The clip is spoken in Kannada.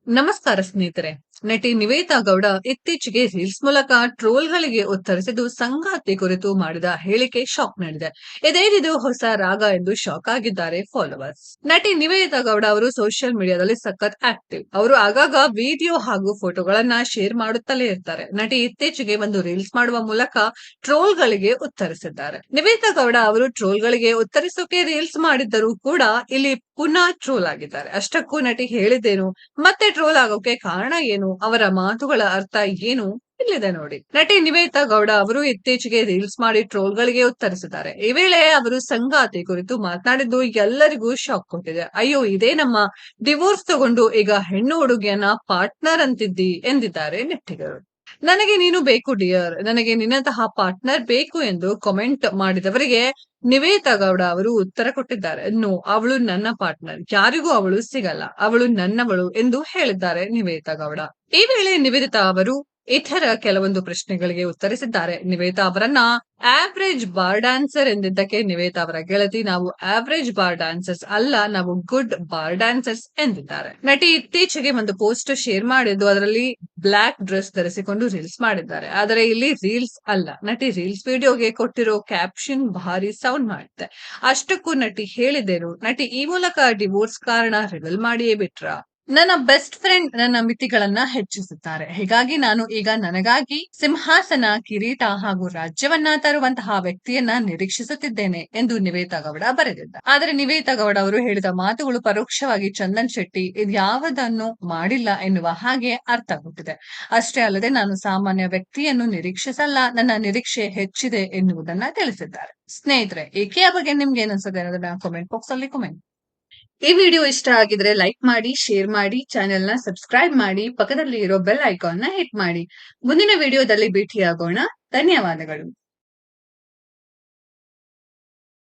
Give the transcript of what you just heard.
ನಮಸ್ಕಾರ ಸ್ನೇಹಿತರೆ. ನಟಿ ನಿವೇತಾ ಗೌಡ ಇತ್ತೀಚೆಗೆ ರೀಲ್ಸ್ ಮೂಲಕ ಟ್ರೋಲ್ಗಳಿಗೆ ಉತ್ತರಿಸಿದ್ದು ಸಂಗಾತಿ ಕುರಿತು ಮಾಡಿದ ಹೇಳಿಕೆ ಶಾಕ್ ನೀಡಿದೆ. ಇದೇನಿದು ಹೊಸ ರಾಗ ಎಂದು ಶಾಕ್ ಆಗಿದ್ದಾರೆ ಫಾಲೋವರ್ಸ್. ನಟಿ ನಿವೇತಾ ಗೌಡ ಅವರು ಸೋಷಿಯಲ್ ಮೀಡಿಯಾದಲ್ಲಿ ಸಖತ್ ಆಕ್ಟಿವ್. ಅವರು ಆಗಾಗ ವಿಡಿಯೋ ಹಾಗೂ ಫೋಟೋಗಳನ್ನ ಶೇರ್ ಮಾಡುತ್ತಲೇ ಇರ್ತಾರೆ. ನಟಿ ಇತ್ತೀಚೆಗೆ ಒಂದು ರೀಲ್ಸ್ ಮಾಡುವ ಮೂಲಕ ಟ್ರೋಲ್ಗಳಿಗೆ ಉತ್ತರಿಸಿದ್ದಾರೆ. ನಿವೇತಾ ಗೌಡ ಅವರು ಟ್ರೋಲ್ಗಳಿಗೆ ಉತ್ತರಿಸೋಕೆ ರೀಲ್ಸ್ ಮಾಡಿದ್ದರೂ ಕೂಡ ಇಲ್ಲಿ ಪುನಃ ಟ್ರೋಲ್ ಆಗಿದ್ದಾರೆ. ಅಷ್ಟಕ್ಕೂ ನಟಿ ಹೇಳಿದ್ದೇನು, ಮತ್ತೆ ಟ್ರೋಲ್ ಆಗೋಕೆ ಕಾರಣ ಏನು, ಅವರ ಮಾತುಗಳ ಅರ್ಥ ಏನು, ಇಲ್ಲಿದೆ ನೋಡಿ. ನಟಿ ನಿವೇತಾ ಗೌಡ ಅವರು ಇತ್ತೀಚೆಗೆ ರೀಲ್ಸ್ ಮಾಡಿ ಟ್ರೋಲ್ಗಳಿಗೆ ಉತ್ತರಿಸಿದ್ದಾರೆ. ಈ ವೇಳೆ ಅವರು ಸಂಗಾತಿ ಕುರಿತು ಮಾತನಾಡಿದ್ದು ಎಲ್ಲರಿಗೂ ಶಾಕ್ ಕೊಟ್ಟಿದೆ. ಅಯ್ಯೋ, ಇದೇ ನಮ್ಮ ಡಿವೋರ್ಸ್ ತಗೊಂಡು ಈಗ ಹೆಣ್ಣು ಹುಡುಗಿಯನ್ನ ಪಾರ್ಟ್ನರ್ ಅಂತಿದ್ದಿ ಎಂದಿದ್ದಾರೆ ನೆಟ್ಟಿಗರು. ನನಗೆ ನೀನು ಬೇಕು ಡಿಯರ್, ನನಗೆ ನಿನ್ನಂತಹ ಪಾರ್ಟ್ನರ್ ಬೇಕು ಎಂದು ಕಾಮೆಂಟ್ ಮಾಡಿದವರಿಗೆ ನಿವೇತಾ ಗೌಡ ಅವರು ಉತ್ತರ ಕೊಟ್ಟಿದ್ದಾರೆ. ಅವಳು ನನ್ನ ಪಾರ್ಟ್ನರ್, ಯಾರಿಗೂ ಅವಳು ಸಿಗಲ್ಲ, ಅವಳು ನನ್ನವಳು ಎಂದು ಹೇಳಿದ್ದಾರೆ ನಿವೇತಾ ಗೌಡ. ಈ ವೇಳೆ ನಿವೇದಿತಾ ಅವರು ಇತರ ಕೆಲವೊಂದು ಪ್ರಶ್ನೆಗಳಿಗೆ ಉತ್ತರಿಸಿದ್ದಾರೆ. ನಿವೇತಾ ಅವರನ್ನ ಆವರೇಜ್ ಬಾರ್ ಡ್ಯಾನ್ಸರ್ ಎಂದಿದ್ದಕ್ಕೆ ನಿವೇತಾ ಅವರ ಗೆಳತಿ, ನಾವು ಆವರೇಜ್ ಬಾರ್ ಡ್ಯಾನ್ಸರ್ಸ್ ಅಲ್ಲ, ನಾವು ಗುಡ್ ಬಾರ್ ಡ್ಯಾನ್ಸರ್ಸ್ ಎಂದಿದ್ದಾರೆ. ನಟಿ ಇತ್ತೀಚೆಗೆ ಒಂದು ಪೋಸ್ಟ್ ಶೇರ್ ಮಾಡಿದ್ದು ಅದರಲ್ಲಿ ಬ್ಲಾಕ್ ಡ್ರೆಸ್ ಧರಿಸಿಕೊಂಡು ರೀಲ್ಸ್ ಮಾಡಿದ್ದಾರೆ. ಆದರೆ ಇಲ್ಲಿ ರೀಲ್ಸ್ ಅಲ್ಲ, ನಟಿ ರೀಲ್ಸ್ ವಿಡಿಯೋಗೆ ಕೊಟ್ಟಿರೋ ಕ್ಯಾಪ್ಷನ್ ಭಾರಿ ಸೌಂಡ್ ಮಾಡುತ್ತೆ. ಅಷ್ಟಕ್ಕೂ ನಟಿ ಹೇಳಿದ್ದೇನು, ನಟಿ ಈ ಮೂಲಕ ಡಿವೋರ್ಸ್ ಕಾರಣ ರಿವೀಲ್ ಮಾಡಿಯೇ ಬಿಟ್ರ. ನನ್ನ ಬೆಸ್ಟ್ ಫ್ರೆಂಡ್ ನನ್ನ ಮಿತಿಗಳನ್ನ ಹೆಚ್ಚಿಸುತ್ತಾರೆ, ಹೀಗಾಗಿ ನಾನು ಈಗ ನನಗಾಗಿ ಸಿಂಹಾಸನ, ಕಿರೀಟ ಹಾಗೂ ರಾಜ್ಯವನ್ನ ತರುವಂತಹ ವ್ಯಕ್ತಿಯನ್ನ ನಿರೀಕ್ಷಿಸುತ್ತಿದ್ದೇನೆ ಎಂದು ನಿವೇತಾ ಗೌಡ ಬರೆದಿದ್ದ. ಆದರೆ ನಿವೇತಾ ಗೌಡ ಅವರು ಹೇಳಿದ ಮಾತುಗಳು ಪರೋಕ್ಷವಾಗಿ ಚಂದನ್ ಶೆಟ್ಟಿ ಇದ್ಯಾವುದನ್ನು ಮಾಡಿಲ್ಲ ಎನ್ನುವ ಹಾಗೆ ಅರ್ಥ ಕೊಟ್ಟಿದೆ. ಅಷ್ಟೇ ಅಲ್ಲದೆ ನಾನು ಸಾಮಾನ್ಯ ವ್ಯಕ್ತಿಯನ್ನು ನಿರೀಕ್ಷಿಸಲ್ಲ, ನನ್ನ ನಿರೀಕ್ಷೆ ಹೆಚ್ಚಿದೆ ಎನ್ನುವುದನ್ನ ತಿಳಿಸಿದ್ದಾರೆ. ಸ್ನೇಹಿತರೆ, ಈಕೆಯ ಬಗ್ಗೆ ನಿಮ್ಗೆ ಏನಿಸುತ್ತೆ ಅನ್ನೋದನ್ನ ಕಾಮೆಂಟ್ ಬಾಕ್ಸ್ ಅಲ್ಲಿ ಕಾಮೆಂಟ್. ಈ ವಿಡಿಯೋ ಇಷ್ಟ ಆಗಿದ್ರೆ ಲೈಕ್ ಮಾಡಿ, ಶೇರ್ ಮಾಡಿ, ಚಾನೆಲ್ ನ ಸಬ್ಸ್ಕ್ರೈಬ್ ಮಾಡಿ, ಪಕ್ಕದಲ್ಲಿ ಇರೋ ಬೆಲ್ ಐಕಾನ್ ನ ಹಿಟ್ ಮಾಡಿ. ಮುಂದಿನ ವಿಡಿಯೋದಲ್ಲಿ ಭೇಟಿಯಾಗೋಣ. ಧನ್ಯವಾದಗಳು.